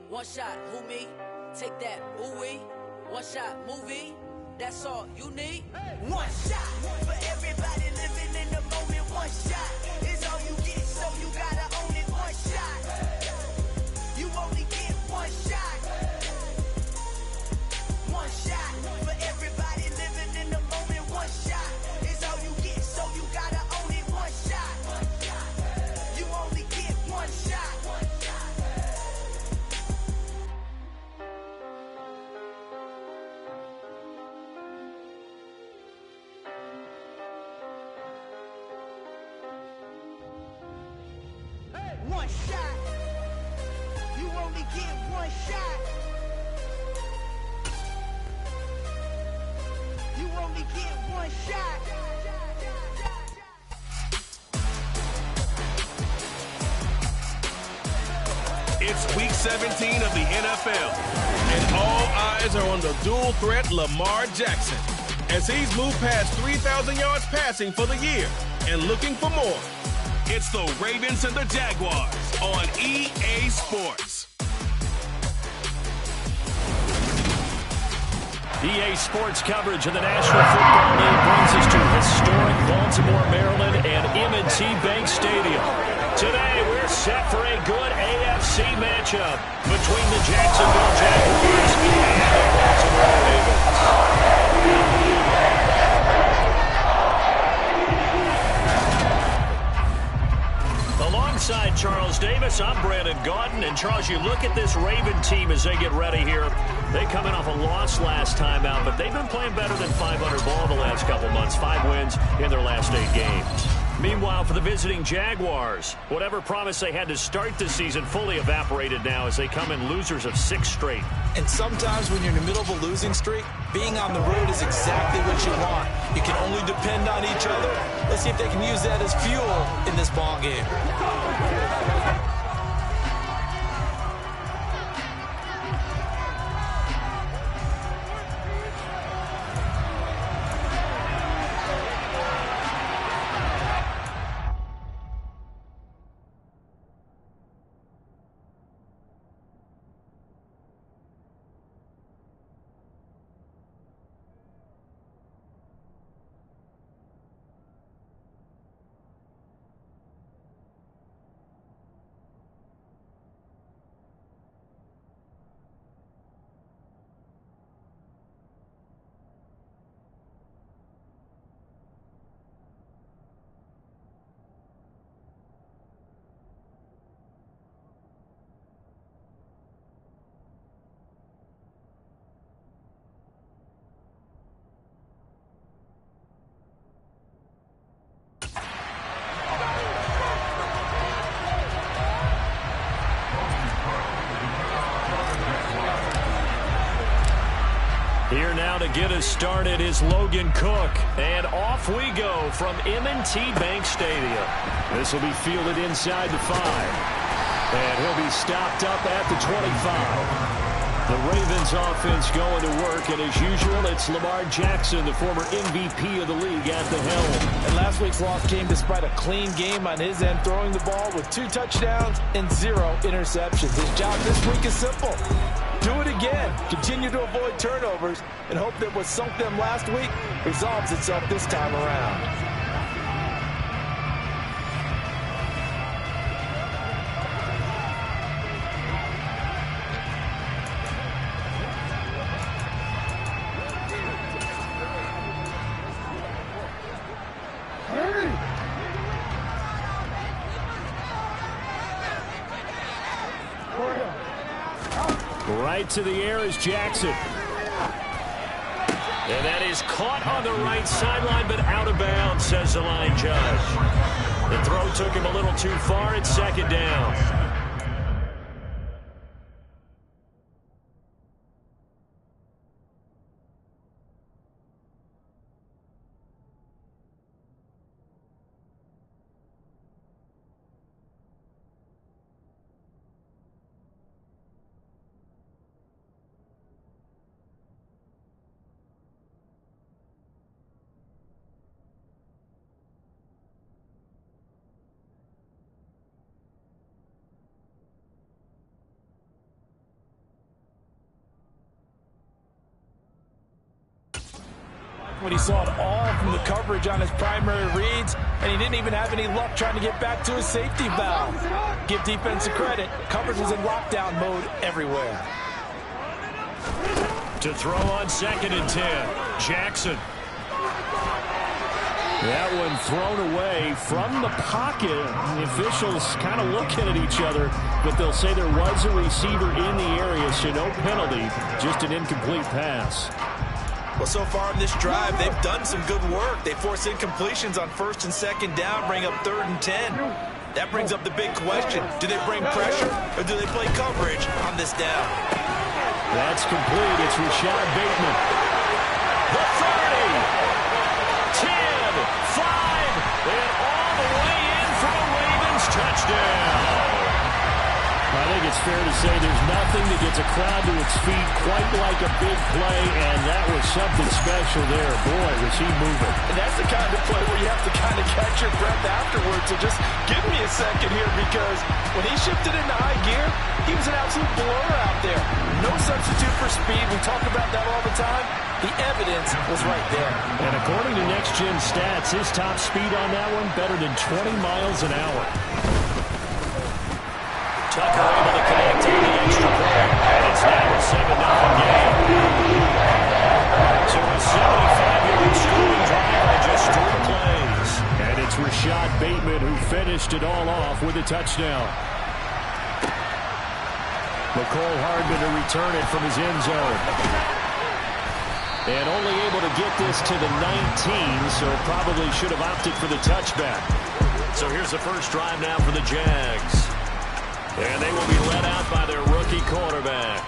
One shot, who me? Take that, ooh-wee. One shot, movie. That's all you need. One shot for everybody living in the moment. One shot is all you get, so you gotta own it. One shot. You only get one shot. One shot for everybody living in the moment. One shot is all you get, so you gotta own it. One shot. You only get one shot. One shot. You only get one shot. You only get one shot. It's week 17 of the NFL, and all eyes are on the dual threat Lamar Jackson as he's moved past 3,000 yards passing for the year and looking for more. It's the Ravens and the Jaguars on EA Sports. EA Sports coverage of the National Football League brings us to historic Baltimore, Maryland, and M&T Bank Stadium. Today, we're set for a good AFC matchup between the Jacksonville Jaguars and the Baltimore Ravens. Alongside Charles Davis, I'm Brandon Gaudin. And Charles, you look at this Raven team as they get ready here. They coming off a loss last time out, but they've been playing better than 500 ball the last couple months. 5 wins in their last 8 games. Meanwhile, for the visiting Jaguars, whatever promise they had to start the season fully evaporated now as they come in losers of 6 straight. And sometimes when you're in the middle of a losing streak, being on the road is exactly what you want. You can only depend on each other. Let's see if they can use that as fuel in this ball game. Here now to get us started is Logan Cook. And off we go from M&T Bank Stadium. This will be fielded inside the 5. And he'll be stopped up at the 25. The Ravens offense going to work, and as usual, it's Lamar Jackson, the former MVP of the league, at the helm. And last week's loss came despite a clean game on his end, throwing the ball with 2 touchdowns and 0 interceptions. His job this week is simple. Do it again. Continue to avoid turnovers and hope that what sunk them last week resolves itself this time around. Right to the air is Jackson. And that is caught on the right sideline, but out of bounds, says the line judge. The throw took him a little too far. It's 2nd down. when he saw it all from the coverage on his primary reads, and he didn't even have any luck trying to get back to his safety valve. Give defense a credit. Coverage was in lockdown mode everywhere. To throw on 2nd and 10, Jackson. That one thrown away from the pocket. The officials kind of looking at each other, but they'll say there was a receiver in the area, so no penalty, just an incomplete pass. Well, so far in this drive, they've done some good work. They force incompletions on 1st and 2nd down, bring up 3rd and 10. That brings up the big question. Do they bring pressure, or do they play coverage on this down? That's complete. It's Rashad Bateman. The 30. 10, 5, and all the way in for a Ravens touchdown. I think it's fair to say there's nothing that gets a crowd to its feet quite like a big play, and that was something special there. Boy, was he moving. And that's the kind of play where you have to kind of catch your breath afterwards. So just give me a second here, because when he shifted into high gear, he was an absolute blur out there. No substitute for speed. We talk about that all the time. The evidence was right there. And according to Next Gen Stats, his top speed on that one, better than 20 miles an hour. Tucker able to connect on the extra point. And it's now a 7-0 game. So a 75-yard scoring drive by just 3 plays. And it's Rashad Bateman who finished it all off with a touchdown. McCole Hardman to return it from his end zone. And only able to get this to the 19, so probably should have opted for the touchback. So here's the first drive now for the Jags. And they will be led out by their rookie quarterback.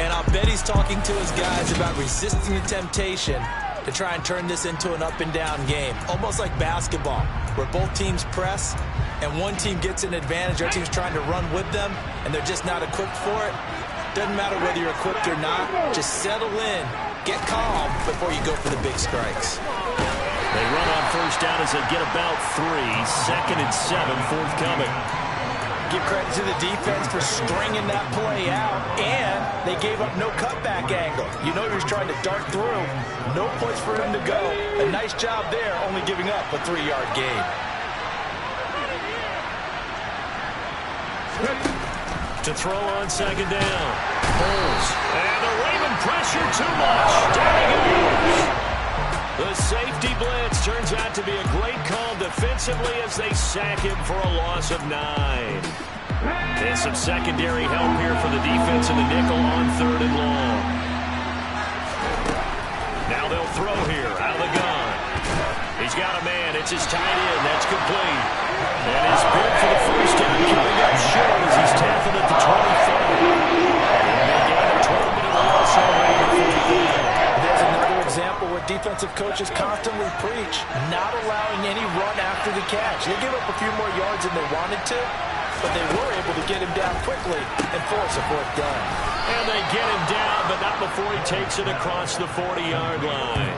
And I'll bet he's talking to his guys about resisting the temptation to try and turn this into an up-and-down game. Almost like basketball, where both teams press, and one team gets an advantage, the other team's trying to run with them, and they're just not equipped for it. Doesn't matter whether you're equipped or not. Just settle in, get calm before you go for the big strikes. They run on first down as they get about 3. 2nd and 7 forthcoming. Give credit to the defense for stringing that play out, and they gave up no cutback angle. You know he was trying to dart through. No place for him to go. A nice job there, only giving up a 3-yard gain. To throw on 2nd down. Pulls. And the Raven pressure too much. Down he goes. The safety blitz turns out to be a great call defensively as they sack him for a loss of 9. And some secondary help here for the defense in the nickel on 3rd and long. Now they'll throw here out of the gun. He's got a man. It's his tight end. That's complete. And his bid for the first down coming up short as he's tackled at the 25. And they gain a 12-minute loss already before the game. There's another example where defensive coaches constantly preach, not allowing any run after the catch. They gave up a few more yards than they wanted to, but they were able to get him down quickly and force a 4th down. And they get him down, but not before he takes it across the 40-yard line.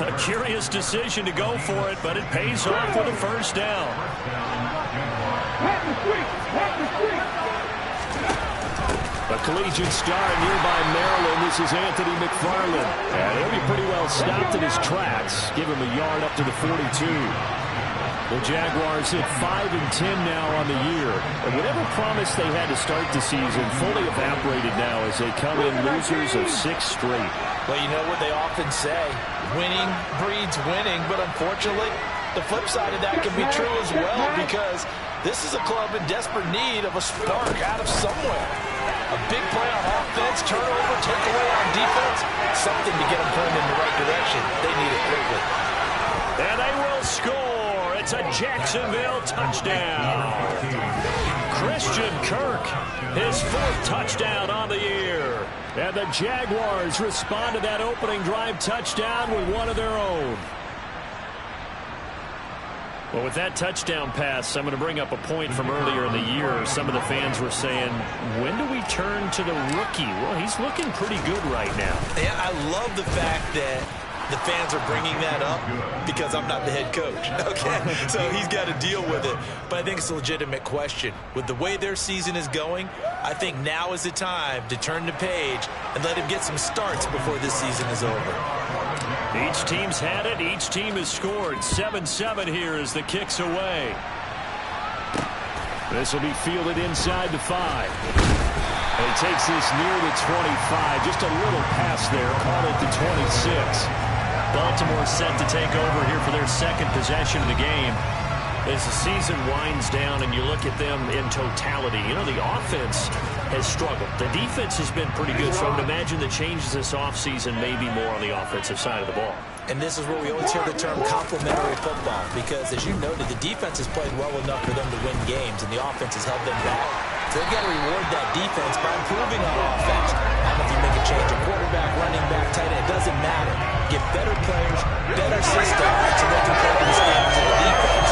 A curious decision to go for it, but it pays off with a first down. A collegiate star in nearby Maryland. This is Anthony McFarland. And he'll be pretty well stopped in his tracks. Give him a yard up to the 42. The Jaguars hit 5 and 10 now on the year. And whatever promise they had to start the season fully evaporated now as they come in losers of 6 straight. Well, you know what they often say, winning breeds winning, but unfortunately, the flip side of that can be true as well, because this is a club in desperate need of a spark out of somewhere. A big play on offense, turnover, takeaway on defense, something to get them turned in the right direction. They need it quickly. And they will score. It's a Jacksonville touchdown. Christian Kirk, his 4th touchdown on the year. And the Jaguars respond to that opening drive touchdown with one of their own. Well, with that touchdown pass, I'm going to bring up a point from earlier in the year. Some of the fans were saying, when do we turn to the rookie? Well, he's looking pretty good right now. Yeah, I love the fact that the fans are bringing that up because I'm not the head coach, okay? So he's got to deal with it. But I think it's a legitimate question. With the way their season is going, I think now is the time to turn the page and let him get some starts before this season is over. Each team's had it. Each team has scored. 7-7 here as the kick's away. This will be fielded inside the 5. And he takes this near the 25. Just a little pass there. Call it the 26. Baltimore set to take over here for their second possession of the game. As the season winds down and you look at them in totality, you know, the offense has struggled. The defense has been pretty good, so I would imagine the changes this offseason may be more on the offensive side of the ball. And this is where we always hear the term complementary football, because as you noted, the defense has played well enough for them to win games, and the offense has held them back. So they've got to reward that defense by improving on offense. I don't know if you make a change at quarterback, running back, tight end, it doesn't matter. Get better players, better system, so they can play to the standards of the defense.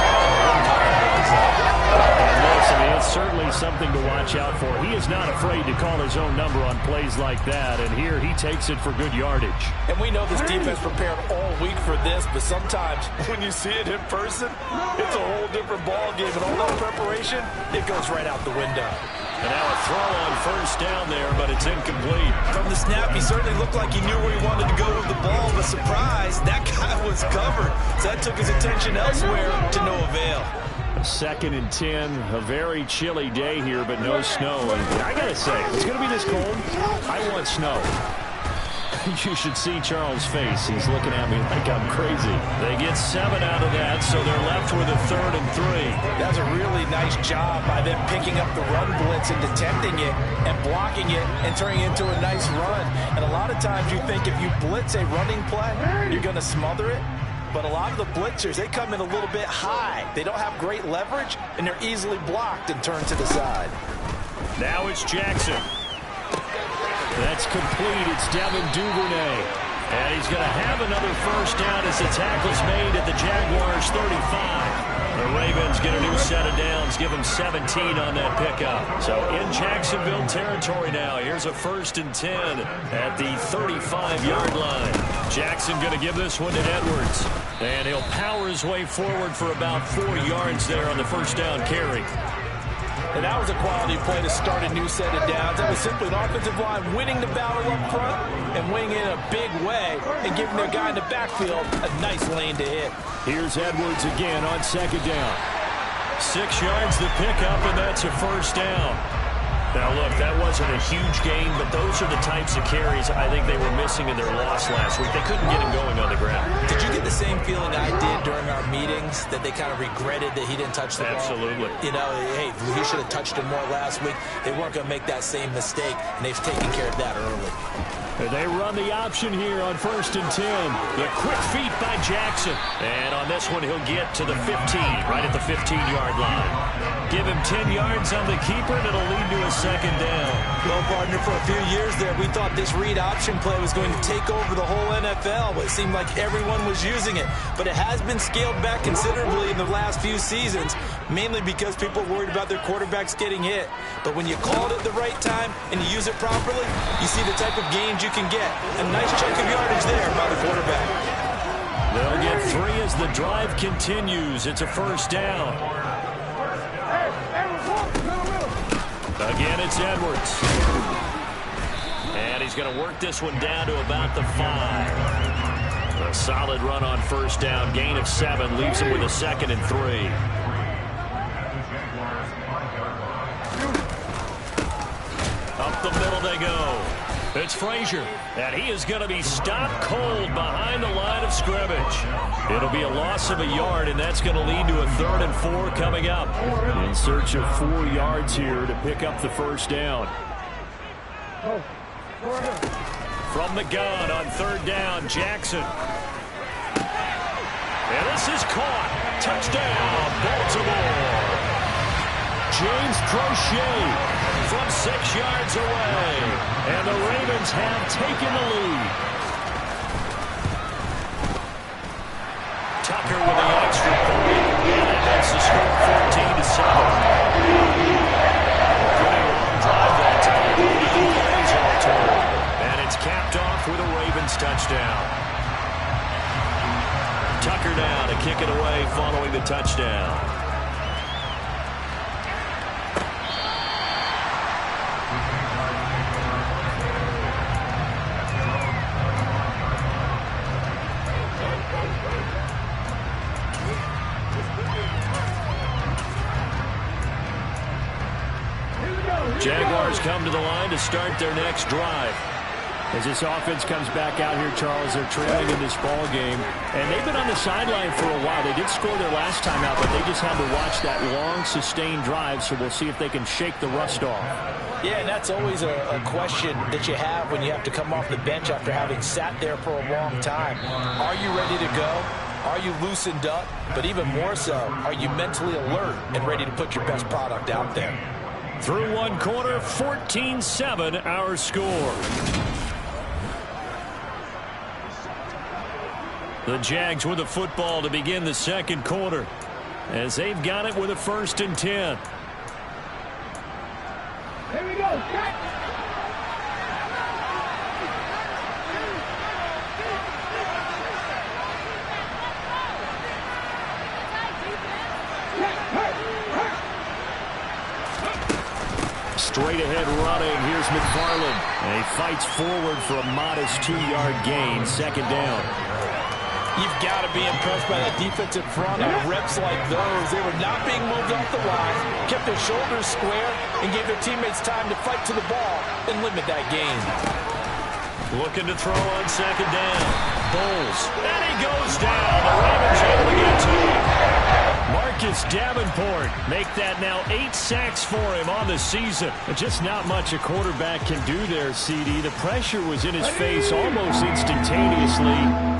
And listen, it's certainly something to watch out for. He is not afraid to call his own number on plays like that, and here he takes it for good yardage. And we know this defense prepared all week for this, but sometimes when you see it in person, it's a whole different ball game, and all that preparation, it goes right out the window. And now a throw on first down there, but it's incomplete. From the snap, he certainly looked like he knew where he wanted to go with the ball, but surprise, that guy was covered. So that took his attention elsewhere to no avail. 2nd and 10, a very chilly day here, but no snow. And I gotta say, if it's gonna be this cold, I want snow. You should see Charles' face. He's looking at me like I'm crazy. They get 7 out of that, so they're left with a 3rd and 3. That was a really nice job by them picking up the run blitz and detecting it and blocking it and turning it into a nice run. And a lot of times you think if you blitz a running play, you're going to smother it. But a lot of the blitzers, they come in a little bit high. They don't have great leverage, and they're easily blocked and turned to the side. Now it's Jackson. That's complete. It's Devin Duvernay. And he's going to have another first down as the tackle's made at the Jaguars' 35. The Ravens get a new set of downs, give them 17 on that pickup. So in Jacksonville territory now, here's a 1st and 10 at the 35-yard line. Jackson going to give this one to Edwards. And he'll power his way forward for about 4 yards there on the first down carry. And that was a quality play to start a new set of downs. That was simply an offensive line winning the battle up front and winning it in a big way and giving their guy in the backfield a nice lane to hit. Here's Edwards again on 2nd down. 6 yards the pickup, and that's a first down. Now, look, that wasn't a huge gain, but those are the types of carries I think they were missing in their loss last week. They couldn't get him going on the ground. Did you get the same feeling I did during our meetings, that they kind of regretted that he didn't touch the ball? Absolutely. You know, hey, he should have touched him more last week. They weren't going to make that same mistake, and they've taken care of that early. They run the option here on 1st and 10. The quick feet by Jackson. And on this one, he'll get to the 15, right at the 15-yard line. Give him 10 yards on the keeper, and it'll lead to a 2nd down. Well, partner, for a few years there, we thought this read option play was going to take over the whole NFL. It seemed like everyone was using it. But it has been scaled back considerably in the last few seasons, mainly because people are worried about their quarterbacks getting hit. But when you call it at the right time and you use it properly, you see the type of gains you can get. A nice chunk of yardage there by the quarterback. They'll get 3 as the drive continues. It's a first down. Again, it's Edwards. And he's going to work this one down to about the 5. A solid run on first down. Gain of 7 leaves him with a 2nd and 3. Up the middle they go. It's Frazier, and he is going to be stopped cold behind the line of scrimmage. It'll be a loss of a yard, and that's going to lead to a 3rd and 4 coming up. In search of 4 yards here to pick up the first down. From the gun on 3rd down, Jackson. And this is caught. Touchdown, Baltimore. James Crochet from 6 yards away. And the Ravens have taken the lead. Tucker with the extra point. And that's the score, 14-7. Pretty long drive that time. Plays all total. And it's capped off with a Ravens touchdown. Tucker now to kick it away following the touchdown. Jaguars come to the line to start their next drive. As this offense comes back out here, Charles, they're trailing in this ball game. And they've been on the sideline for a while. They did score their last time out, but they just had to watch that long, sustained drive. So we'll see if they can shake the rust off. Yeah, and that's always a question that you have when you have to come off the bench after having sat there for a long time. Are you ready to go? Are you loosened up? But even more so, are you mentally alert and ready to put your best product out there? Through one quarter, 14-7 our score. The Jags with the football to begin the second quarter as they've got it with a 1st and 10. Here we go. Straight ahead running. Here's McFarland. And he fights forward for a modest 2-yard gain. 2nd down. You've got to be impressed by that defensive front on reps like those. They were not being moved off the line, kept their shoulders square, and gave their teammates time to fight to the ball and limit that gain. Looking to throw on 2nd down. Bowles. And he goes down. The Ravens able to get to him. Marcus Davenport make that now 8 sacks for him on the season. Just not much a quarterback can do there, CD. The pressure was in his face almost instantaneously.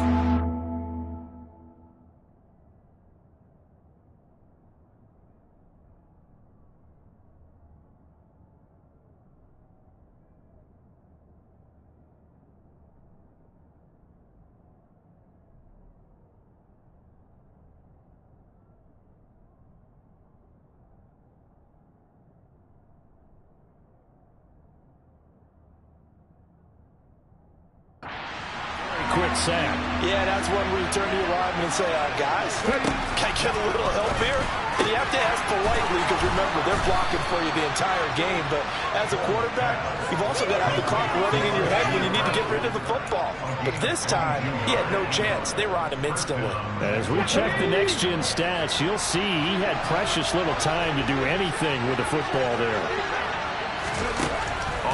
Quick sack. Yeah, that's one where you turn to your lineman and say, guys, can I get a little help here? And you have to ask politely because, remember, they're blocking for you the entire game. But as a quarterback, you've also got to have the clock running in your head when you need to get rid of the football. But this time, he had no chance. They were on him instantly. As we check the next-gen stats, you'll see he had precious little time to do anything with the football there.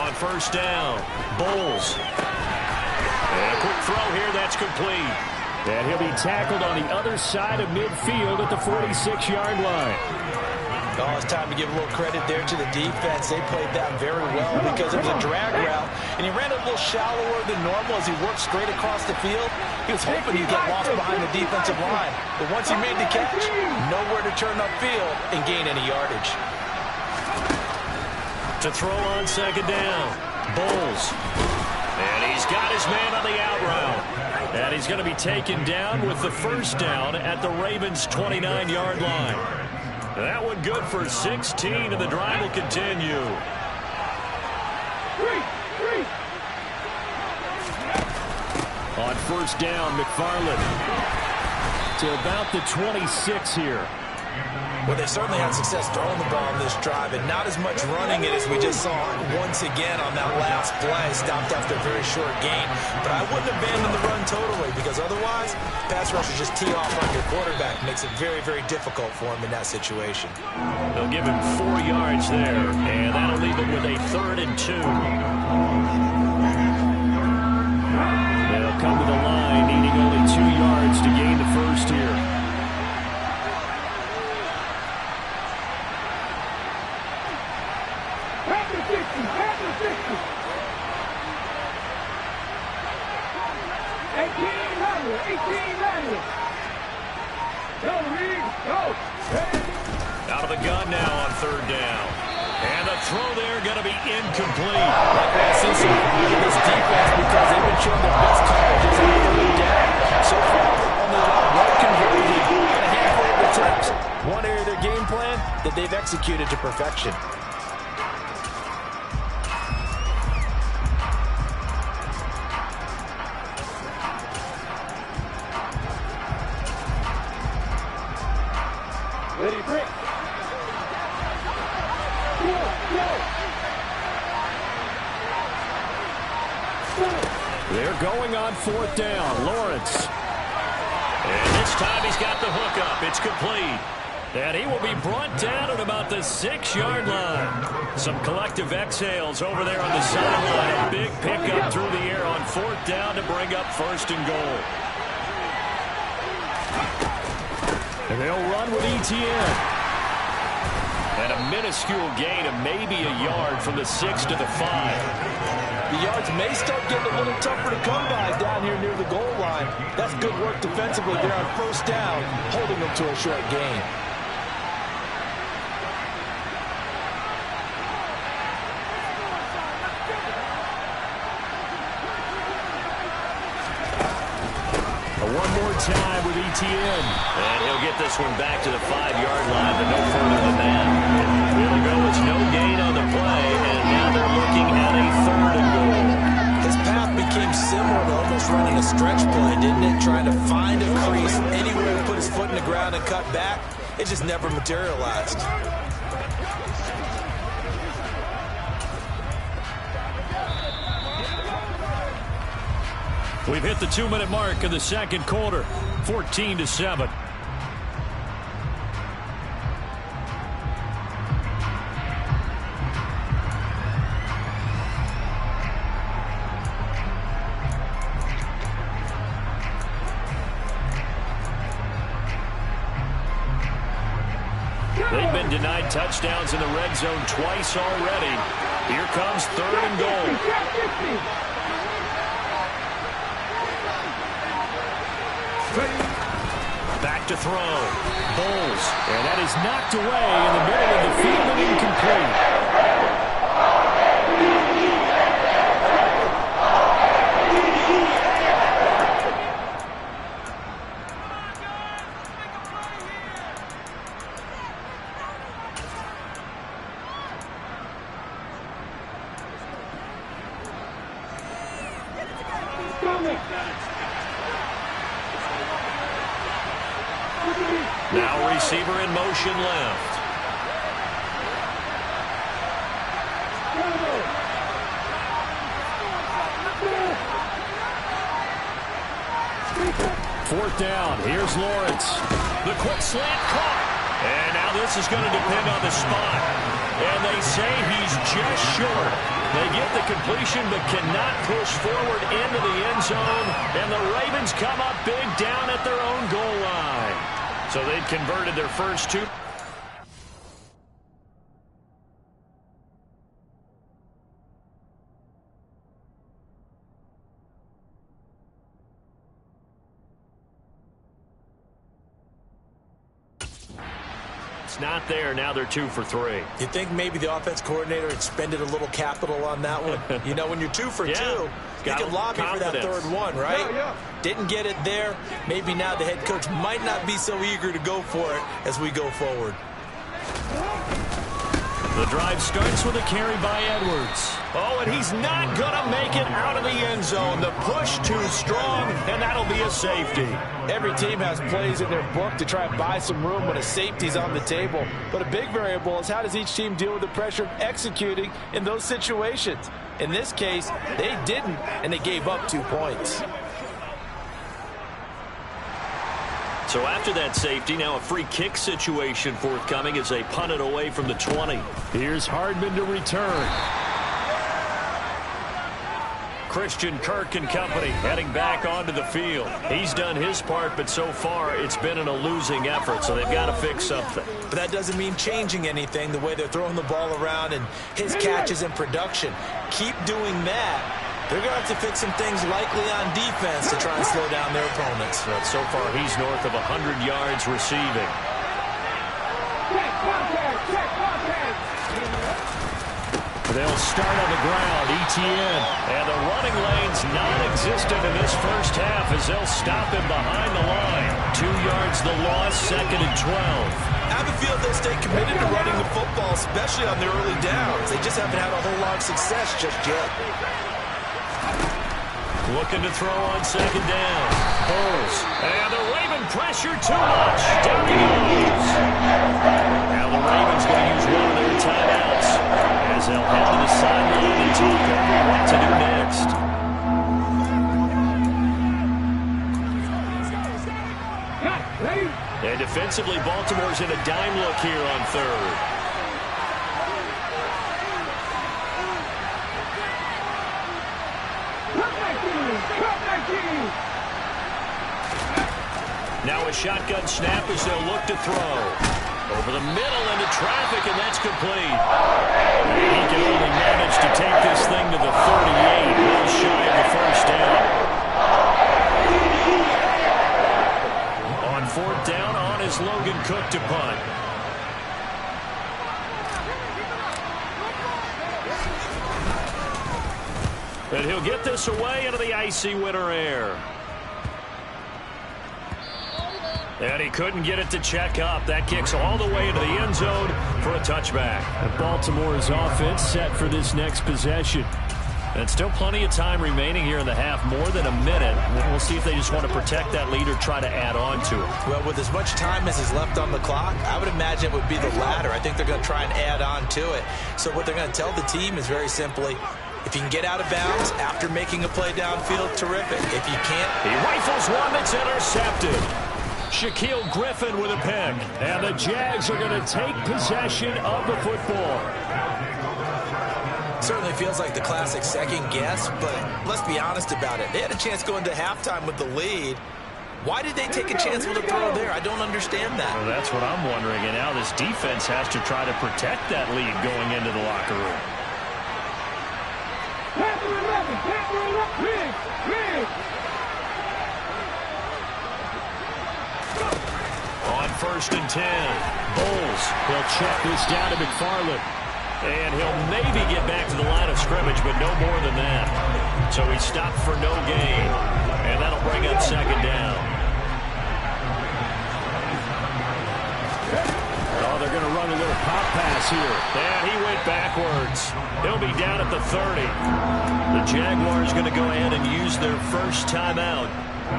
On 1st down, Bowles. And a quick throw here, that's complete. And he'll be tackled on the other side of midfield at the 46-yard line. Oh, it's time to give a little credit there to the defense. They played that very well because it was a drag route, and he ran a little shallower than normal as he worked straight across the field. He was hoping he'd get lost behind the defensive line. But once he made the catch, nowhere to turn upfield and gain any yardage. To throw on 2nd down, Bowles. And he's got his man on the out route. And he's going to be taken down with the 1st down at the Ravens' 29-yard line. That one good for 16, and the drive will continue. On 1st down, McFarland to about the 26 here. Well, they certainly had success throwing the ball on this drive, and not as much running it as we just saw once again on that last play. Stopped after a very short gain. But I wouldn't abandon the run totally, because otherwise, pass rushers just tee off on your quarterback. Makes it very, very difficult for him in that situation. They'll give him 4 yards there, and that'll leave him with a 3rd and 2. They'll come to the line, needing only 2 yards to gain the 1st here. Out of the gun now on 3rd down. And the throw there going to be incomplete. This defense, because they've been showing their best coverages on 3rd down. So far, on the one conversion, a handful of attempts. One area of their game plan that they've executed to perfection. Ready, break. They're going on 4th down. Lawrence. And this time he's got the hook up. It's complete. And he will be brought down at about the 6-yard line. Some collective exhales over there on the sideline. A big pickup through the air on 4th down to bring up 1st and goal. And they'll run with ETN. And a minuscule gain of maybe a yard from the 6 to the 5. The yards may start getting a little tougher to come by down here near the goal line. That's good work defensively there on 1st down, holding them to a short gain. One more time with ETN. And he'll get this one back to the 5-yard line, but no further than that. It'll go as no gain on the play, and now they're looking at a 3rd and goal. His path became similar to almost running a stretch play, didn't it? Trying to find a crease, anywhere to put his foot in the ground and cut back. It just never materialized. We've hit the 2-minute mark in the 2nd quarter, 14-7. They've been denied touchdowns in the red zone twice already. Here comes 3rd and goal. Back to throw. Bowles. And that is knocked away in the middle of the field and incomplete. Now receiver in motion left. Fourth down. Here's Lawrence. The quick slant caught. And now this is going to depend on the spot. And they say he's just short. They get the completion but cannot push forward into the end zone. And the Ravens come up big down at their own goal line. So they've converted their first 2. It's not there. Now they're 2 for 3. You think maybe the offense coordinator had expended a little capital on that one? You know, when you're 2 for 2, you can lobby for that 3rd one, right? Didn't get it there. Maybe now the head coach might not be so eager to go for it as we go forward. The drive starts with a carry by Edwards. Oh, and he's not going to make it out of the end zone. The push too strong, and that'll be a safety. Every team has plays in their book to try and buy some room when a safety's on the table. But a big variable is how does each team deal with the pressure of executing in those situations. In this case, they didn't, and they gave up 2 points. So after that safety, now a free kick situation forthcoming as they punt it away from the 20. Here's Hardman to return. Christian Kirk and company heading back onto the field. He's done his part, but so far it's been in a losing effort, so they've got to fix something. But that doesn't mean changing anything, the way they're throwing the ball around and his catches and production. Keep doing that. They're going to have to fix some things likely on defense to try and slow down their opponents. But so far, he's north of 100 yards receiving. They'll start on the ground, ETN. And the running lane's non-existent in this first half as they'll stop him behind the line. 2 yards the loss, 2nd and 12. I have a feel they'll stay committed to running the football, especially on their early downs. They just haven't had a whole lot of success just yet. Looking to throw on 2nd down. Bowles. And the Raven pressure too much. Down he goes. Now the Ravens going to use one of their timeouts as they'll head to the sideline and talk over what to do next. And defensive Defensively, Baltimore's in a dime look here on third. Now a shotgun snap as they'll look to throw. Over the middle into traffic, and that's complete. He can only manage to take this thing to the 38, well shy of the first down. On fourth down, on is Logan Cook to punt. And he'll get this away into the icy winter air. And he couldn't get it to check up. That kicks all the way into the end zone for a touchback. And Baltimore's offense set for this next possession. And still plenty of time remaining here in the half, more than a minute. We'll see if they just want to protect that lead or try to add on to it. Well, with as much time as is left on the clock, I would imagine it would be the latter. I think they're going to try and add on to it. So what they're going to tell the team is very simply, if you can get out of bounds after making a play downfield, terrific. If you can't, he rifles one that's intercepted. Shaquille Griffin with a pick. And the Jags are going to take possession of the football. Certainly feels like the classic second guess, but let's be honest about it. They had a chance going to halftime with the lead. Why did they take a chance with a throw there? I don't understand that. Well, that's what I'm wondering. And now this defense has to try to protect that lead going into the locker room. On 1st and 10, Bowles. He'll check this down to McFarland. And he'll maybe get back to the line of scrimmage, but no more than that. So he stopped for no gain. And that'll bring up 2nd down. Oh, they're going to run a little pop pass here. And he went backwards. He'll be down at the 30. The Jaguars going to go ahead and use their first timeout,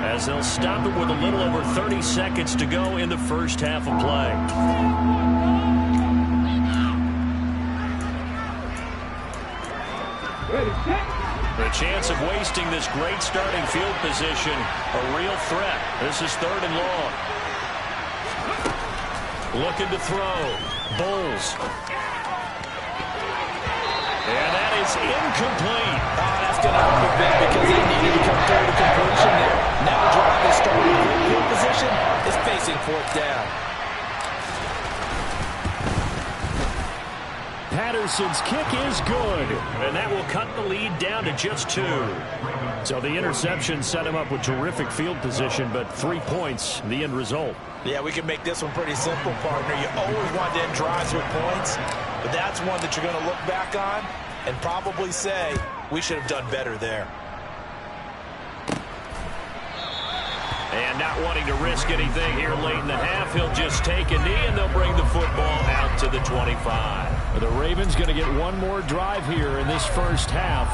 as they'll stop it with a little over 30 seconds to go in the first half of play. The chance of wasting this great starting field position, a real threat. This is 3rd and long. Looking to throw. Bowles. And that is incomplete. That's going to help a bit because they needed to come through the completion there. Now a drive is starting in field position is facing 4th down. Patterson's kick is good, and that will cut the lead down to just 2. So the interception set him up with terrific field position, but 3 points, the end result. Yeah, we can make this one pretty simple, partner. You always want to end drives with points, but that's one that you're going to look back on and probably say, we should have done better there. And not wanting to risk anything here late in the half, he'll just take a knee, and they'll bring the football out to the 25. The Ravens going to get one more drive here in this first half.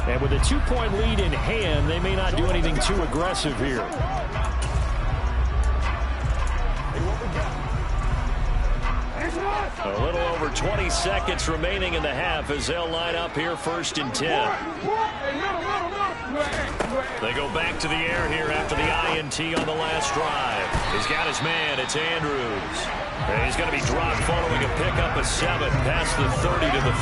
And with a 2-point lead in hand, they may not do anything too aggressive here. A little over 20 seconds remaining in the half as they'll line up here 1st and 10. They go back to the air here after the INT on the last drive. He's got his man. It's Andrews. And he's going to be dropped following a pickup of 7 past the 30 to the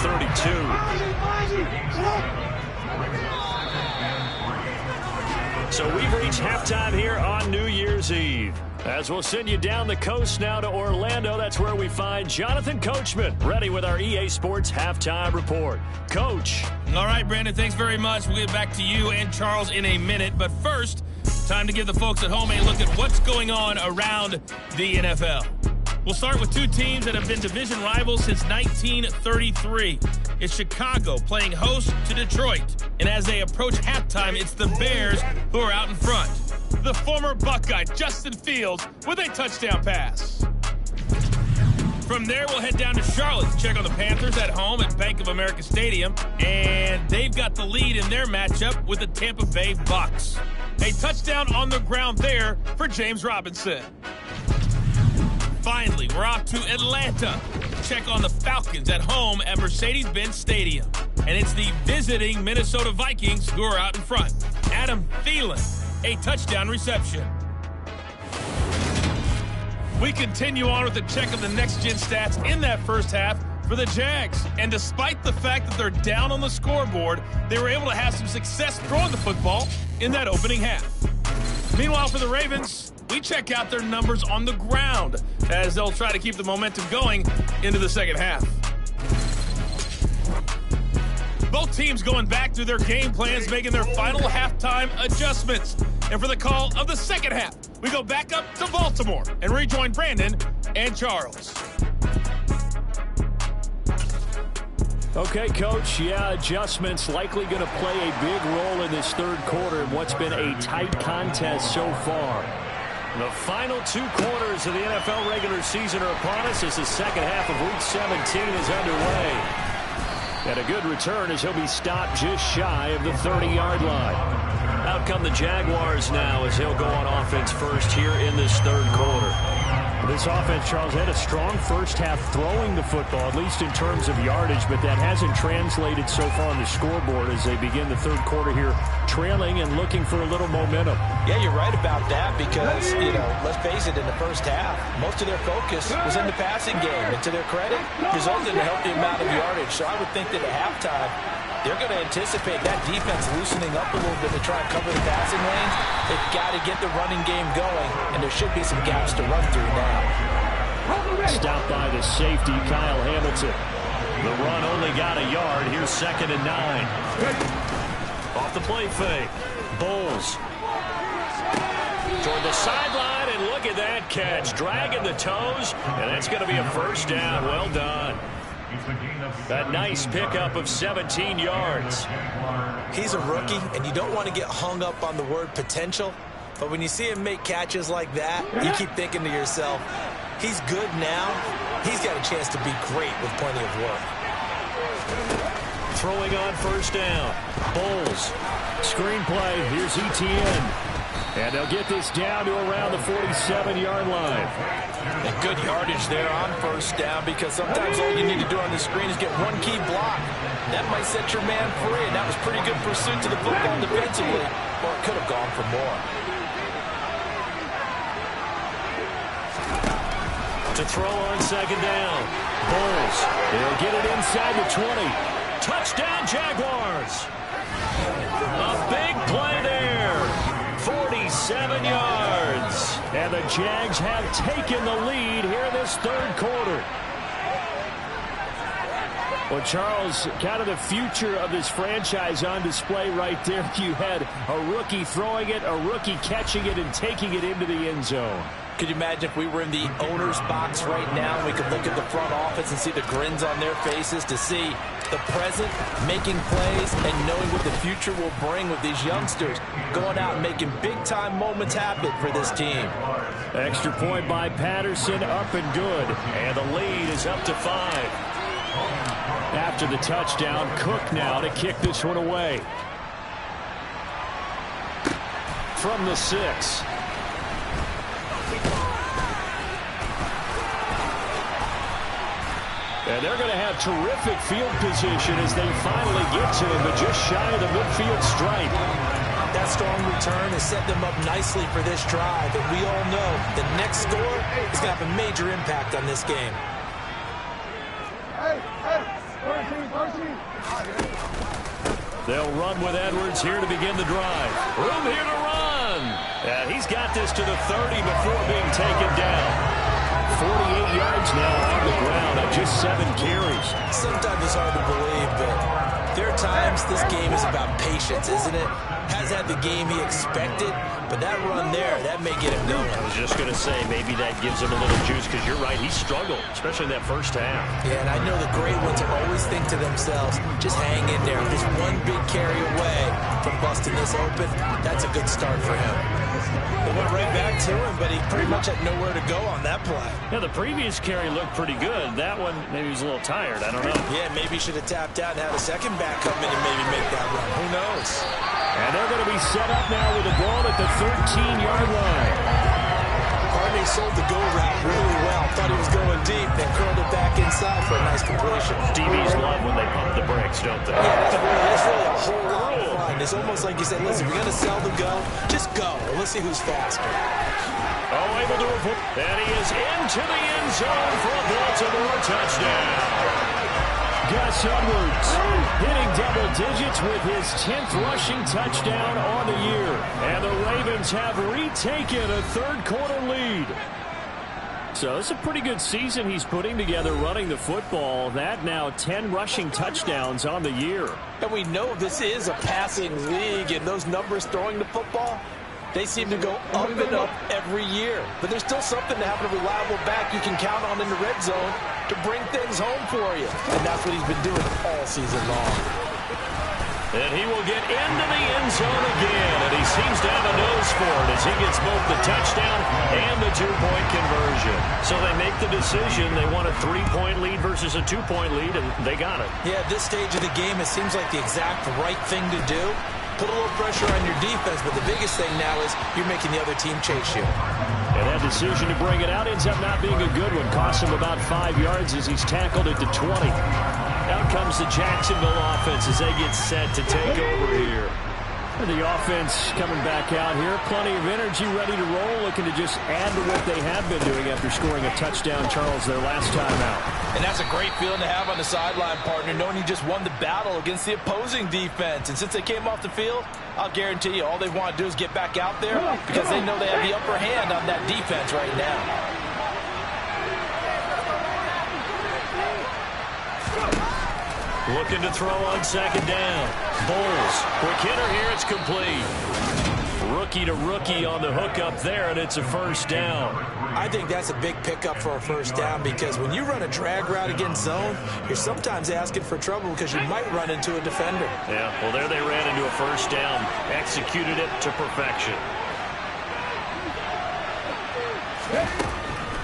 32. So we've reached halftime here on New Year's Eve. As we'll send you down the coast now to Orlando, that's where we find Jonathan Coachman, ready with our EA Sports Halftime Report. Coach. All right, Brandon, thanks very much. We'll get back to you and Charles in a minute. But first, time to give the folks at home a look at what's going on around the NFL. We'll start with 2 teams that have been division rivals since 1933. It's Chicago playing host to Detroit. And as they approach halftime, it's the Bears who are out in front. The former Buckeye, Justin Fields, with a touchdown pass. From there, we'll head down to Charlotte to check on the Panthers at home at Bank of America Stadium. And they've got the lead in their matchup with the Tampa Bay Bucks. A touchdown on the ground there for James Robinson. Finally, we're off to Atlanta to check on the Falcons at home at Mercedes-Benz Stadium. And it's the visiting Minnesota Vikings who are out in front. Adam Thielen, a touchdown reception. We continue on with a check of the next-gen stats in that first half for the Jags. And despite the fact that they're down on the scoreboard, they were able to have some success throwing the football in that opening half. Meanwhile, for the Ravens, we check out their numbers on the ground as they'll try to keep the momentum going into the second half. Both teams going back through their game plans, making their final halftime adjustments. And for the call of the second half, we go back up to Baltimore and rejoin Brandon and Charles. Okay, Coach, adjustments likely going to play a big role in this third quarter in what's been a tight contest so far. The final 2 quarters of the NFL regular season are upon us as the second half of Week 17 is underway. And a good return as he'll be stopped just shy of the 30-yard line. Out come the Jaguars now as he'll go on offense first here in this third quarter. This offense, Charles, had a strong first half throwing the football, at least in terms of yardage, but that hasn't translated so far on the scoreboard as they begin the third quarter here, trailing and looking for a little momentum. Yeah, you're right about that because, let's face it, in the first half, most of their focus was in the passing game. And to their credit, resulted in a healthy amount of yardage. So I would think that at halftime, they're going to anticipate that defense loosening up a little bit to try and cover the passing lanes. They've got to get the running game going, and there should be some gaps to run through now. Stopped by the safety, Kyle Hamilton. The run only got a yard. Here's 2nd and 9. Off the play fake. Bulls. Toward the sideline, and look at that catch. Dragging the toes, and that's going to be a first down. Well done. A nice pickup of 17 yards. He's a rookie, and you don't want to get hung up on the word potential. But when you see him make catches like that, you keep thinking to yourself, he's good now. He's got a chance to be great with plenty of work. Throwing on first down. Bulls. Screenplay. Here's ETN. And they'll get this down to around the 47-yard line. And good yardage there on first down because sometimes all you need to do on the screen is get one key block. That might set your man free, and that was pretty good pursuit to the football defensively, or it could have gone for more. To throw on second down. Bulls. They'll get it inside the 20. Touchdown, Jaguars. A big play there. 47 yards. And the Jags have taken the lead here in this third quarter. Well, Charles, kind of the future of this franchise on display right there. You had a rookie throwing it, a rookie catching it, and taking it into the end zone. Could you imagine if we were in the owner's box right now and we could look at the front office and see the grins on their faces to see the present making plays and knowing what the future will bring with these youngsters going out and making big-time moments happen for this team. Extra point by Patterson, up and good. And the lead is up to 5. After the touchdown, Cook now to kick this one away. From the 6. And they're going to have terrific field position as they finally get to him, but just shy of the midfield stripe. That strong return has set them up nicely for this drive, and we all know the next score is going to have a major impact on this game. They'll run with Edwards here to begin the drive. Room here to run. And he's got this to the 30 before being taken down. 48 yards now on the ground at just 7 carries. Sometimes it's hard to believe, but there are times this game is about patience, isn't it? Has had the game he expected, but that run there, that may get him going. I was just going to say, maybe that gives him a little juice, because you're right, he struggled, especially in that first half. Yeah, and I know the great ones always think to themselves, just hang in there. Just one big carry away from busting this open, that's a good start for him. They went right back to him, but he pretty much had nowhere to go on that play. Yeah, the previous carry looked pretty good. That one, maybe he was a little tired. I don't know. Yeah, maybe he should have tapped out and had a second back come in and maybe make that run. Who knows? And they're going to be set up now with the ball at the 13-yard line. Harvey sold the go route really well. Thought he was going deep, then curled it back inside for a nice completion. DBs love when they pump the brakes, don't they? Yeah, it's really whole lot of fun. It's almost like you said, listen, we're going to seldom go. Just go. Let's see who's faster. Oh, able to avoid. And he is into the end zone for a Baltimore touchdown. Gus Edwards hitting double digits with his 10th rushing touchdown on the year. And the Ravens have retaken a third-quarter lead. So it's a pretty good season he's putting together running the football. That now 10 rushing touchdowns on the year. And we know this is a passing league, and those numbers throwing the football, they seem to go up and up every year. But there's still something to having a reliable back you can count on in the red zone to bring things home for you. And that's what he's been doing all season long. And he will get into the end zone again, and he seems to have a nose for it as he gets both the touchdown and the two-point conversion. So they make the decision. They want a 3-point lead versus a 2-point lead, and they got it. Yeah, at this stage of the game, it seems like the exact right thing to do. Put a little pressure on your defense, but the biggest thing now is you're making the other team chase you. And that decision to bring it out ends up not being a good one. Costs him about 5 yards as he's tackled it to 20. Out comes the Jacksonville offense as they get set to take over here. And the offense coming back out here. Plenty of energy, ready to roll, looking to just add to what they have been doing after scoring a touchdown, Charles, their last time out. And that's a great feeling to have on the sideline, partner, knowing you just won the battle against the opposing defense. And since they came off the field, I'll guarantee you all they want to do is get back out there because they know they have the upper hand on that defense right now. Looking to throw on second down. Bowles. Quick hitter here. It's complete. Rookie to rookie on the hookup there, and it's a first down. I think that's a big pickup for a first down because when you run a drag route against zone, you're sometimes asking for trouble because you might run into a defender. Yeah, well, there they ran into a first down. Executed it to perfection.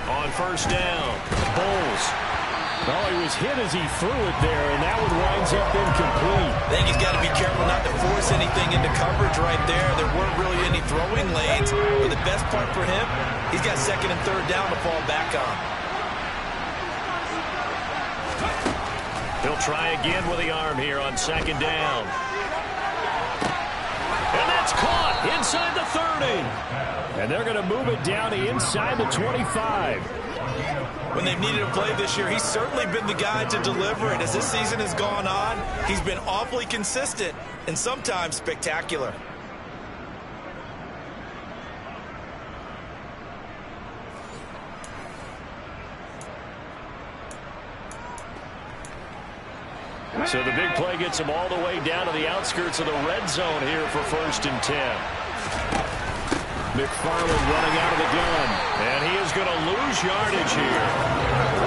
On first down, Bowles. Oh, he was hit as he threw it there, and that one winds up incomplete. I think he's got to be careful not to force anything into coverage right there. There weren't really any throwing lanes, but the best part for him, he's got second and third down to fall back on. He'll try again with the arm here on second down. And that's caught inside the 30. And they're going to move it down to inside the 25. When they've needed a play this year, he's certainly been the guy to deliver it. As this season has gone on, he's been awfully consistent and sometimes spectacular. So the big play gets him all the way down to the outskirts of the red zone here for 1st and 10. McFarland running out of the gun, and he is going to lose yardage here.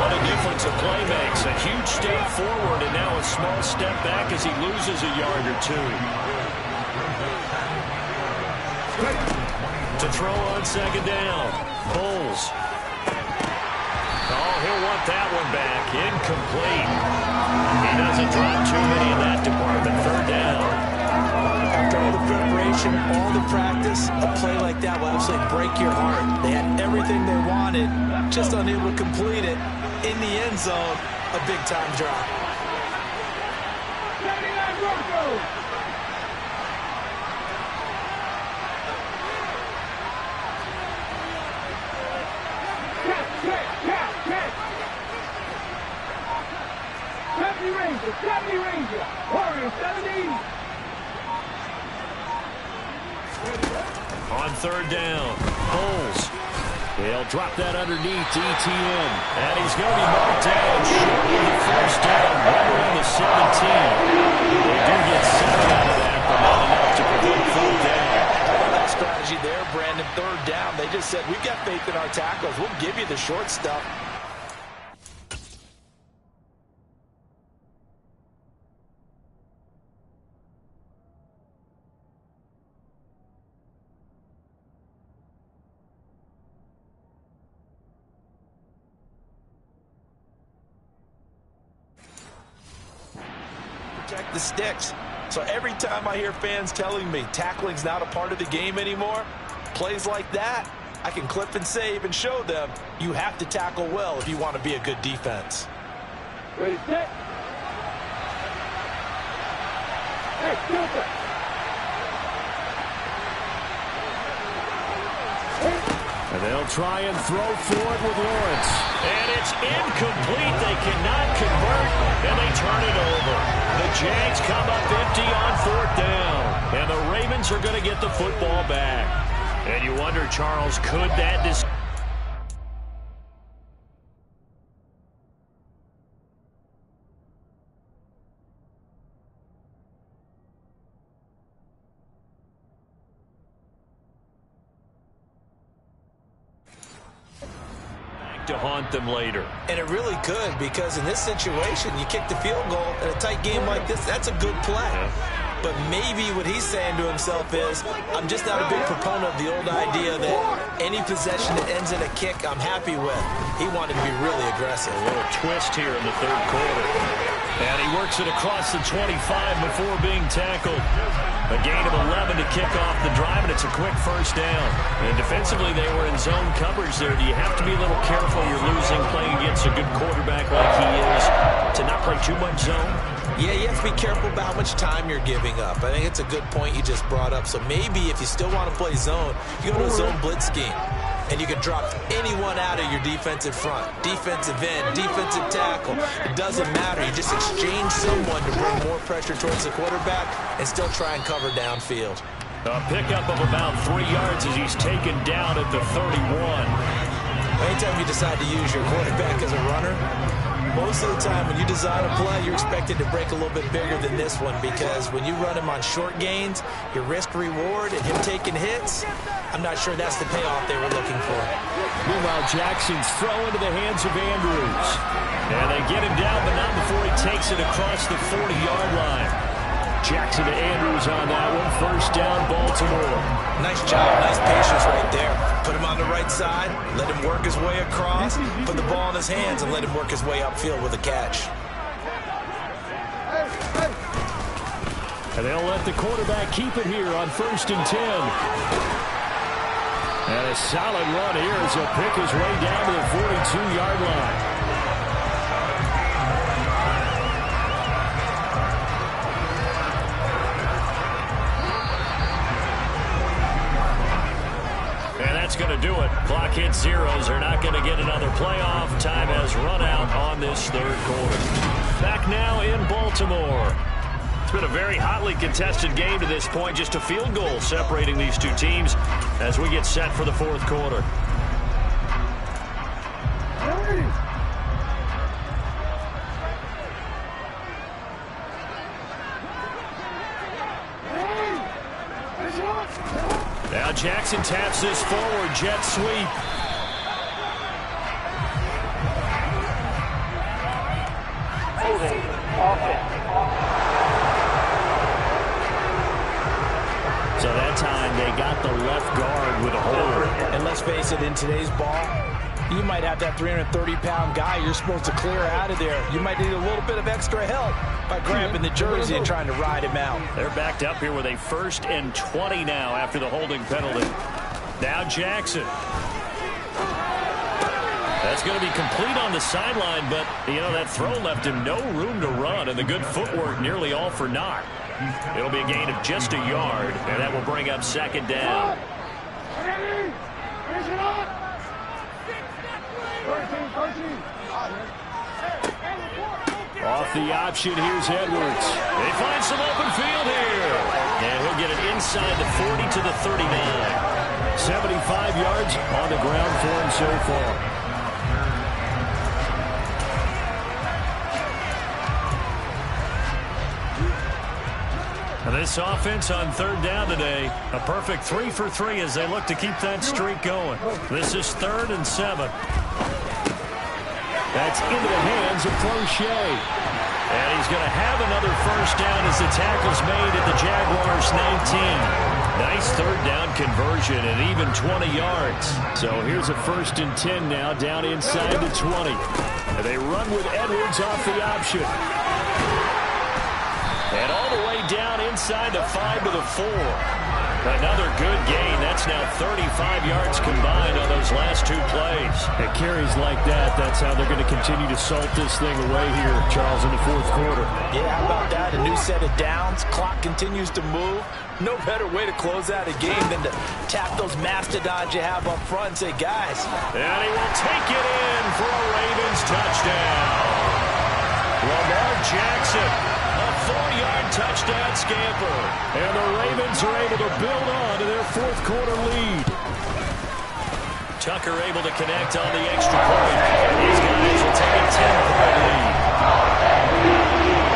What a difference a play makes. A huge step forward and now a small step back as he loses a yard or two. To throw on second down, Bowles. Oh, he'll want that one back. Incomplete. He doesn't drop too many in that department. Third down. After all the preparation, all the practice, a play like that will absolutely break your heart. They had everything they wanted, just unable to complete it. In the end zone, a big-time drop. Deputy Ranger, Warrior 17. On third down, Bowles. They'll drop that underneath to ETN. And he's going to be marked down short of the first down, right around the 17. They do get 7 out of that, but not enough to prevent a fourth down. That strategy there, Brandon, third down. They just said, we've got faith in our tackles. We'll give you the short stuff. Protect the sticks. So every time I hear fans telling me tackling's not a part of the game anymore, plays like that, I can clip and save and show them you have to tackle well if you want to be a good defense. Ready, set. And they'll try and throw for it with Lawrence. And it's incomplete. They cannot convert, and they turn it over. The Jags come up empty on 4th down. And the Ravens are going to get the football back. And you wonder, Charles, could that to haunt them later? And it really could, because in this situation, you kick the field goal in a tight game like this, that's a good play. But maybe what he's saying to himself is, I'm just not a big proponent of the old idea that any possession that ends in a kick I'm happy with. He wanted to be really aggressive. A little twist here in the 3rd quarter. And he works it across the 25 before being tackled. A gain of 11 to kick off the drive, and it's a quick 1st down. And defensively, they were in zone coverage there. Do you have to be a little careful? You're losing, playing against a good quarterback like he is, to not play too much zone? Yeah, you have to be careful about how much time you're giving up. I think it's a good point you just brought up. So maybe if you still want to play zone, you go to a zone blitz scheme. And you can drop anyone out of your defensive front. Defensive end, defensive tackle. It doesn't matter. You just exchange someone to bring more pressure towards the quarterback and still try and cover downfield. A pickup of about 3 yards as he's taken down at the 31. Anytime you decide to use your quarterback as a runner, most of the time when you design a play, you're expected to break a little bit bigger than this one, because when you run him on short gains, your risk-reward and him taking hits, I'm not sure that's the payoff they were looking for. Meanwhile, Jackson's throw into the hands of Andrews. And they get him down, but not before he takes it across the 40-yard line. Jackson to Andrews on that one. 1st down, Baltimore. Nice job, nice patience right there. Put him on the right side, let him work his way across, put the ball in his hands, and let him work his way upfield with a catch. And they'll let the quarterback keep it here on 1st and 10. And a solid run here as he'll pick his way down to the 42-yard line. That's going to do it. Clock hits zeros. They're not going to get another playoff. Time has run out on this 3rd quarter. Back now in Baltimore. It's been a very hotly contested game to this point. Just a field goal separating these two teams as we get set for the 4th quarter. Now Jackson taps this forward, jet sweep. So that time they got the left guard with a hold. And let's face it, in today's ball, you might have that 330-pound guy you're supposed to clear out of there. You might need a little bit of extra help by grabbing the jersey and trying to ride him out. They're backed up here with a 1st and 20 now after the holding penalty. Now Jackson. That's going to be complete on the sideline, but, you know, that throw left him no room to run, and the good footwork nearly all for naught. It'll be a gain of just a yard, and that will bring up 2nd down. Off the option, here's Edwards. They find some open field here. And he'll get it inside the 40 to the 39. 75 yards on the ground for him so far. And this offense on 3rd down today, a perfect 3 for 3 as they look to keep that streak going. This is 3rd and 7. That's into the hands of Crochet. And he's going to have another 1st down as the tackle's made at the Jaguars' 19. Nice 3rd down conversion and even 20 yards. So here's a 1st and 10 now down inside the 20. And they run with Edwards off the option. And all the way down inside the 5 to the 4. Another good gain. That's now 35 yards combined on those last 2 plays. At carries like that, that's how they're going to continue to salt this thing away here, Charles, in the fourth quarter. Yeah, how about that? A new set of downs. Clock continues to move. No better way to close out a game than to tap those mastodons you have up front and say, guys. And he will take it in for a Ravens touchdown. Lamar Jackson, a 4-yard touchdown scamper. And the Ravens are able to build on to their fourth quarter lead. Tucker able to connect on the extra point. These guys will take a 10-point lead.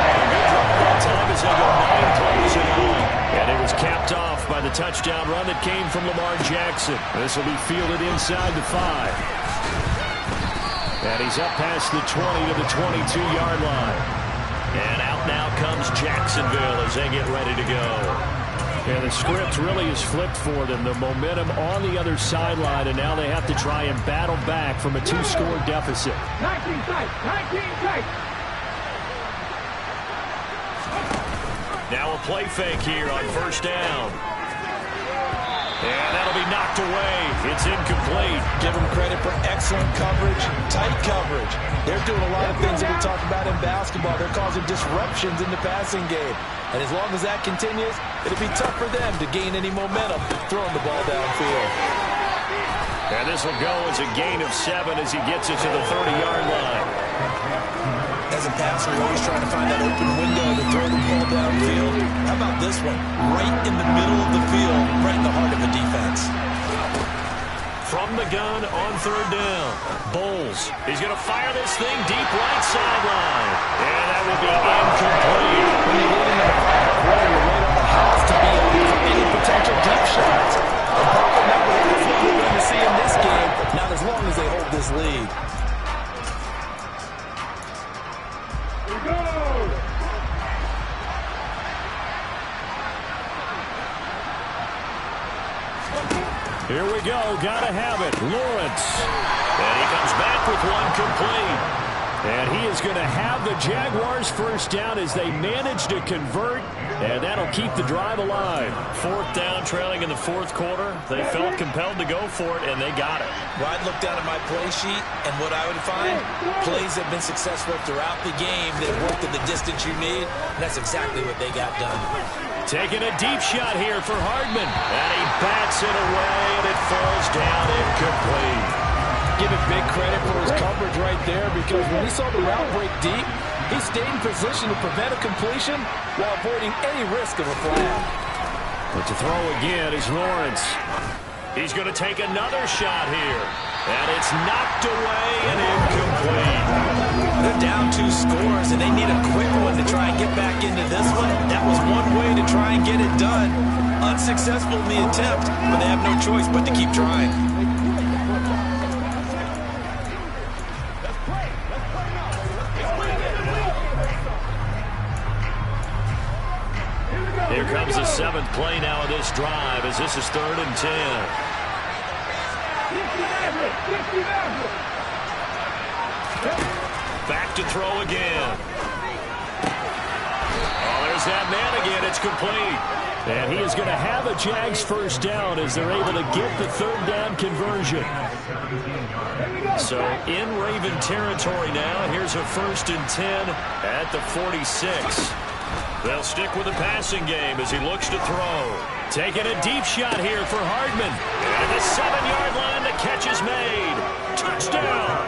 A good drive that time as they go 9 plays in all. And it was capped off by the touchdown run that came from Lamar Jackson. This will be fielded inside the 5. And he's up past the 20 to the 22-yard line. And out now comes Jacksonville as they get ready to go. And the script really is flipped for them. The momentum on the other sideline, and now they have to try and battle back from a 2-score deficit. 19 sight, 19 sight. Now a play fake here on first down. And that'll be knocked away. It's incomplete. Give them credit for excellent coverage, tight coverage. They're doing a lot of things that we talk about in basketball. They're causing disruptions in the passing game. And as long as that continues, it'll be tough for them to gain any momentum throwing the ball downfield. And this will go as a gain of 7 as he gets it to the 30-yard line. As a passer, you're always trying to find that open window to throw the ball downfield. How about this one? Right in the middle of the field, right in the heart of the defense. From the gun on third down. Bowles. He's going to fire this thing deep right sideline. And that will be incomplete. When you get into the final quarter, you're right on the house to be open for any potential deep shots. And probably not what we're going to see in this game, not as long as they hold this lead. Here we go. Gotta have it. Lawrence. And he comes back with one complete. And he is going to have the Jaguars first down as they manage to convert. And that'll keep the drive alive. Fourth down, trailing in the fourth quarter. They felt compelled to go for it, and they got it. Well, I'd look down at my play sheet, and what I would find, plays have been successful throughout the game. They've worked at the distance you need, and that's exactly what they got done. Taking a deep shot here for Hardman. And he bats it away, and it falls down incomplete. Give it big credit for his coverage right there, because when he saw the route break deep, he stayed in position to prevent a completion while avoiding any risk of a flag. But to throw again is Lawrence. He's going to take another shot here. And it's knocked away and incomplete. They're down 2 scores, and they need a quick one to try and get back into this one. That was one way to try and get it done. Unsuccessful in the attempt, but they have no choice but to keep trying. Here comes the 7th play now of this drive as this is 3rd and 10. Back to throw again. Oh, there's that man again. It's complete. And he is going to have a Jags first down as they're able to get the 3rd down conversion. So in Raven territory now. Here's a 1st and 10 at the 46. They'll stick with the passing game as he looks to throw. Taking a deep shot here for Hardman. And the 7-yard line, the catch is made. Touchdown!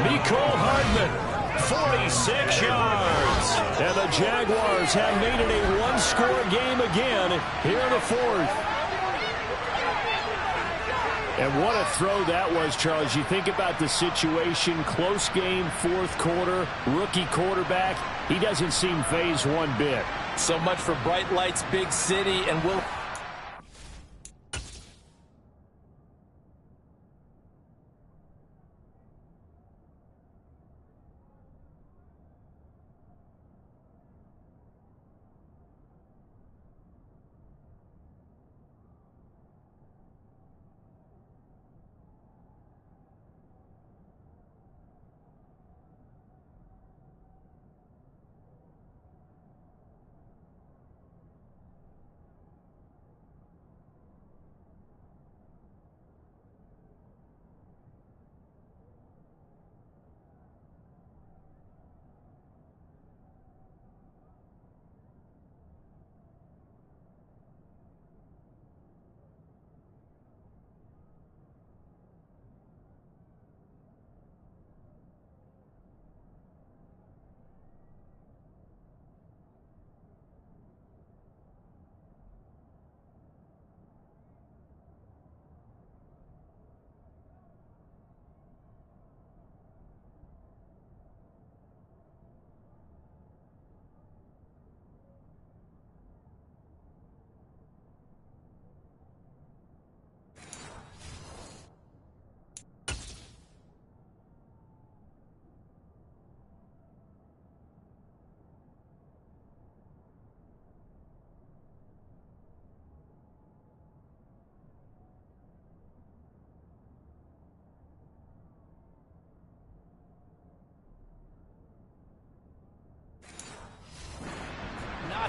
Mecole Hardman, 46 yards. And the Jaguars have made it a 1-score game again here in the 4th. And what a throw that was, Charles. You think about the situation, close game, 4th quarter, rookie quarterback. He doesn't seem phased one bit. So much for bright lights, big city, and will...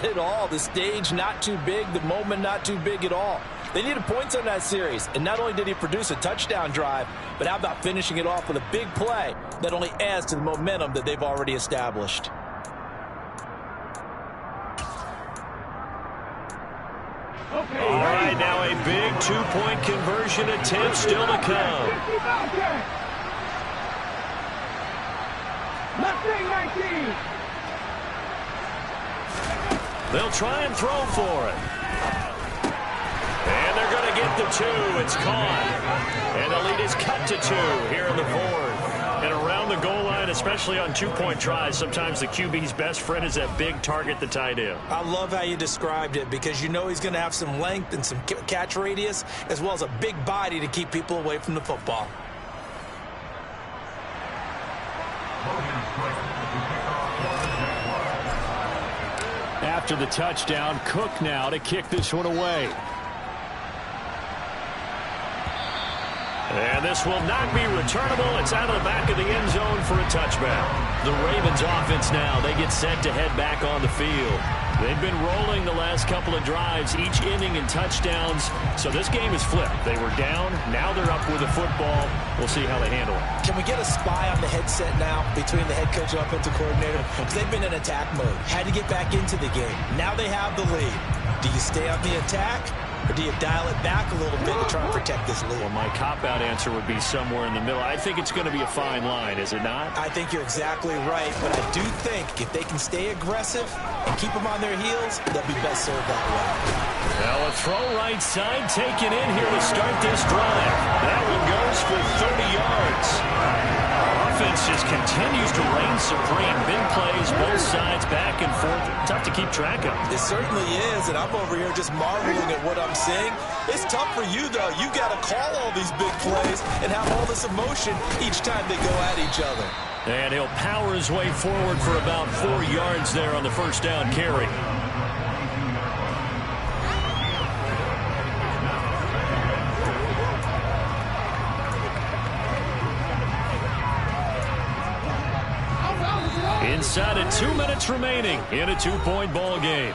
Not at all. The stage not too big, the moment not too big at all. They needed points on that series, and not only did he produce a touchdown drive, but how about finishing it off with a big play that only adds to the momentum that they've already established. All right, now a big two-point conversion attempt still to come. They'll try and throw for it. And they're going to get the 2. It's caught. And the lead is cut to 2 here in the 4th. And around the goal line, especially on two-point tries, sometimes the QB's best friend is that big target, the tight end. I love how you described it because you know he's going to have some length and some catch radius as well as a big body to keep people away from the football. After the touchdown, Cook now to kick this one away. And this will not be returnable. It's out of the back of the end zone for a touchback. The Ravens offense now, they get set to head back on the field. They've been rolling the last couple of drives, each inning in touchdowns. So this game is flipped. They were down. Now they're up with the football. We'll see how they handle it. Can we get a spy on the headset now between the head coach and offensive coordinator? Because they've been in attack mode. Had to get back into the game. Now they have the lead. Do you stay on the attack? Or do you dial it back a little bit to try and protect this lead? Well, my cop-out answer would be somewhere in the middle. I think it's going to be a fine line, is it not? I think you're exactly right, but I do think if they can stay aggressive and keep them on their heels, they'll be best served that way. Now a throw right side taken in here to start this drive. That one goes for 30 yards. Offense just continues to reign supreme. Big plays, both sides, back and forth. Tough to keep track of. It certainly is, and I'm over here just marveling at what I'm seeing. It's tough for you, though. You got to call all these big plays and have all this emotion each time they go at each other. And he'll power his way forward for about 4 yards there on the first down carry. Inside of 2 minutes remaining in a 2-point ball game.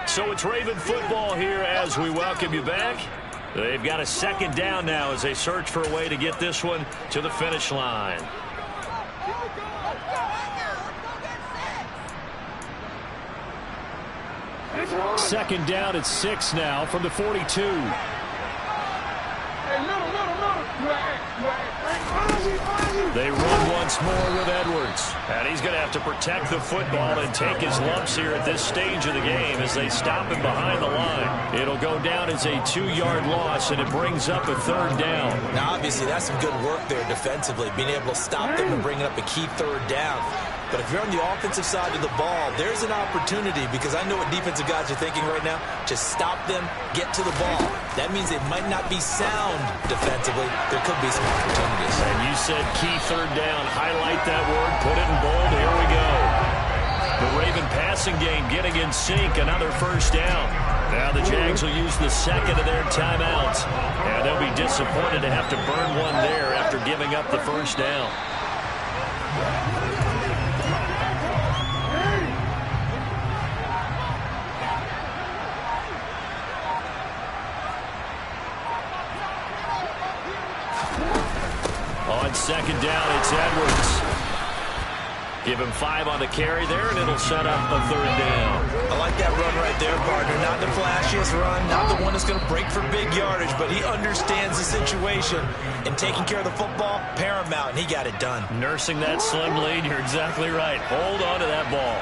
So it's Raven football here as we welcome you back. They've got a second down now as they search for a way to get this one to the finish line. Second down at 6 now from the 42. They run once more with Edwards. And he's going to have to protect the football and take his lumps here at this stage of the game as they stop him behind the line. It'll go down as a 2-yard loss, and it brings up a third down. Now, obviously, that's some good work there defensively, being able to stop them and bringing up a key third down. But if you're on the offensive side of the ball, there's an opportunity because I know what defensive guys are thinking right now. Just stop them, get to the ball. That means it might not be sound defensively. There could be some opportunities. And you said key third down. Highlight that word. Put it in bold. Here we go. The Raven passing game getting in sync. Another first down. Now the Jags will use the second of their timeouts. And they'll be disappointed to have to burn one there after giving up the first down. On second down, it's Edwards. Give him 5 on the carry there, and it'll set up a third down. I like that run right there, partner. Not the flashiest run, not the one that's going to break for big yardage, but he understands the situation, and taking care of the football, paramount, and he got it done. Nursing that slim lead, you're exactly right. Hold on to that ball.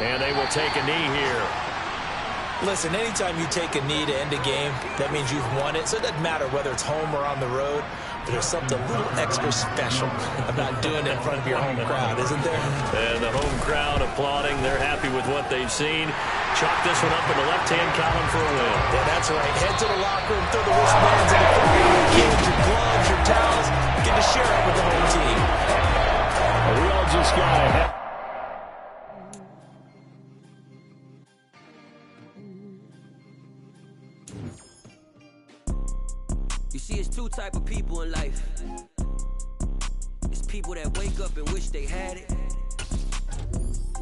And they will take a knee here. Listen, anytime you take a knee to end a game, that means you've won it. So it doesn't matter whether it's home or on the road, but there's something a little extra special about doing it in front of your home crowd, isn't there? And the home crowd applauding. They're happy with what they've seen. Chalk this one up in the left-hand column for a win. Yeah, that's right. Head to the locker room, throw the wristbands in the fire, your kids, your gloves, your towels. Get to share it with the home team. We all just got ahead. You see, it's 2 type of people in life. It's people that wake up and wish they had it,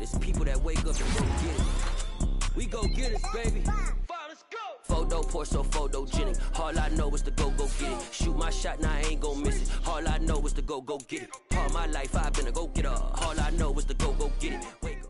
There's people that wake up and go get it. We go get it, baby. Let's go. Photo pour so photogenic. All I know is to go get it. Shoot my shot, now I ain't gon' miss it. All I know is to go get it. All my life I've been a go-getter. All I know is to go get it. Wake up.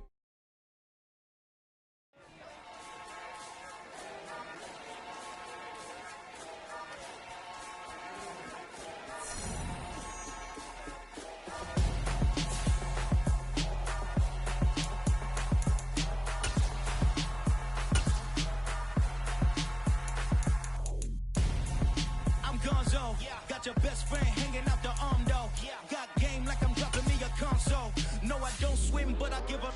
Got your best friend hanging out the arm though. Got game like I'm dropping me a console. No, I don't swim, but I give up.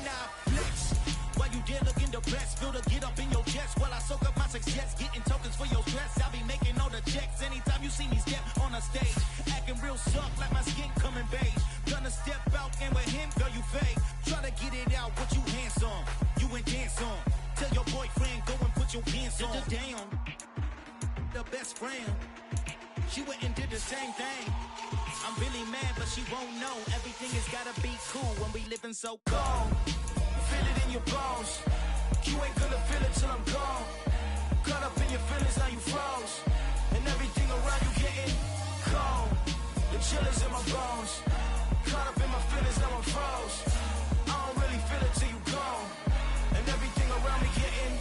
Now flex. While you there looking the best, feel the get up in your chest while I soak up my success, getting tokens for your stress. I'll be making all the checks anytime you see me step on a stage, acting real suck like my skin coming beige. Gonna step out and with him, girl, you fake. Try to get it out, what you handsome, you and dance on. Tell your boyfriend go and put your pants on. Down, the best friend. She went and did the same thing. I'm really mad, but she won't know. Everything has gotta be cool when we living so cold. Feel it in your bones. You ain't gonna feel it till I'm gone. Caught up in your feelings, now you froze. And everything around you getting cold. The chill is in my bones. Caught up in my feelings, now I'm froze. I don't really feel it till you gone. And everything around me getting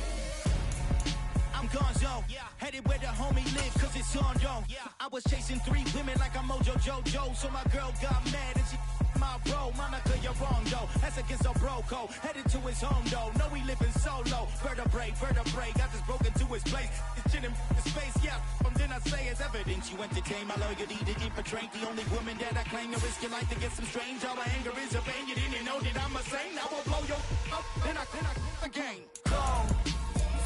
I'm gonzo. Headed where the homie live, cause it's on, yo. I was chasing 3 women like I'm Mojo Jojo, so my girl got mad and she my bro. Monica, you're wrong, though. That's against a bro code. Headed to his home, though. No, he living solo. Vertebrae. Got this broken to his place. It's chin in his face, yeah. From then I say it's evidence. You entertain my loyalty to infiltrate. The only woman that I claim to risk your life to get some strange. All my anger is a pain. You didn't know that I'm a saint. I will blow your up, then I again. Cold.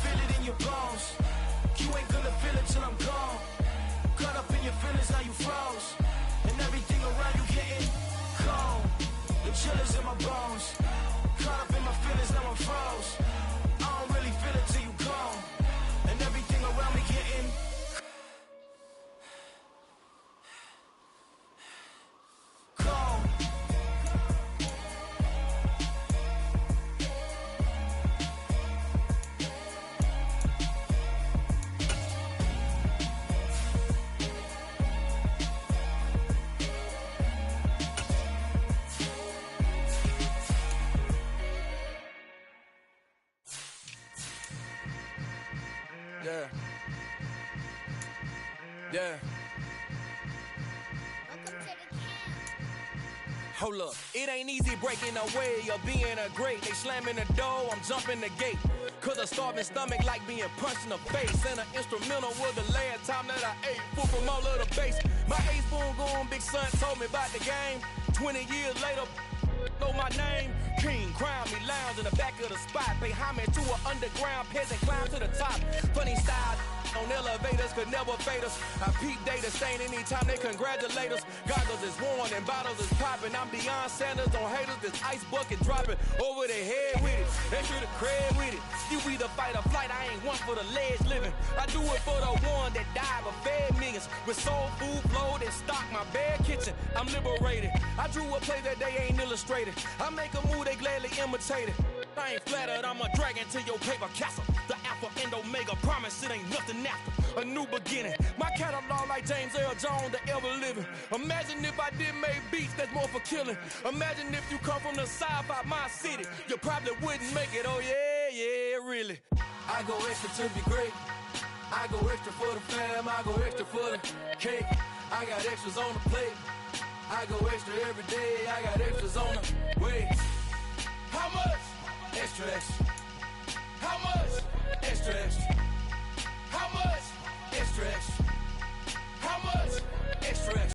Feel it in your bones. You ain't gonna feel it till I'm gone. Caught up in your feelings, now you froze. And everything around you getting cold. The chill is in my bones. Caught up in my feelings, now I'm froze. I don't really feel it till you gone. And everything around me getting cold. Yeah. Hold up, it ain't easy breaking away or being a great. They slamming the door, I'm jumping the gate. Cause a starving stomach like being punched in the face. And an instrumental was the last time that I ate food from all of the base. My ace boom goon, big son told me about the game. 20 years later, know my name. King, crown me, lounge in the back of the spot. Pay homage to an underground peasant, climb to the top. Funny style on elevators could never fade us. I peep data stain anytime they congratulate us. Goggles is worn and bottles is popping. I'm Deion Sanders on haters, this ice bucket dropping over their head with it. Extra the cred with it. You either fight or flight, I ain't one for the ledge living. I do it for the one that died but fed millions. With soul food flowed and stocked my bare kitchen. I'm liberated. I drew a play that they ain't illustrated. I make a move, they gladly imitate it. I ain't flattered, I'm a dragon to your paper castle. The alpha and omega, promise it ain't nothing after. A new beginning. My catalog like James Earl Jones, the ever living. Imagine if I did make beats that's more for killing. Imagine if you come from the south out my city. You probably wouldn't make it, oh yeah, really. I go extra to be great. I go extra for the fam, I go extra for the cake. I got extras on the plate. I go extra every day, I got extras on the way. How much? Extra, extra.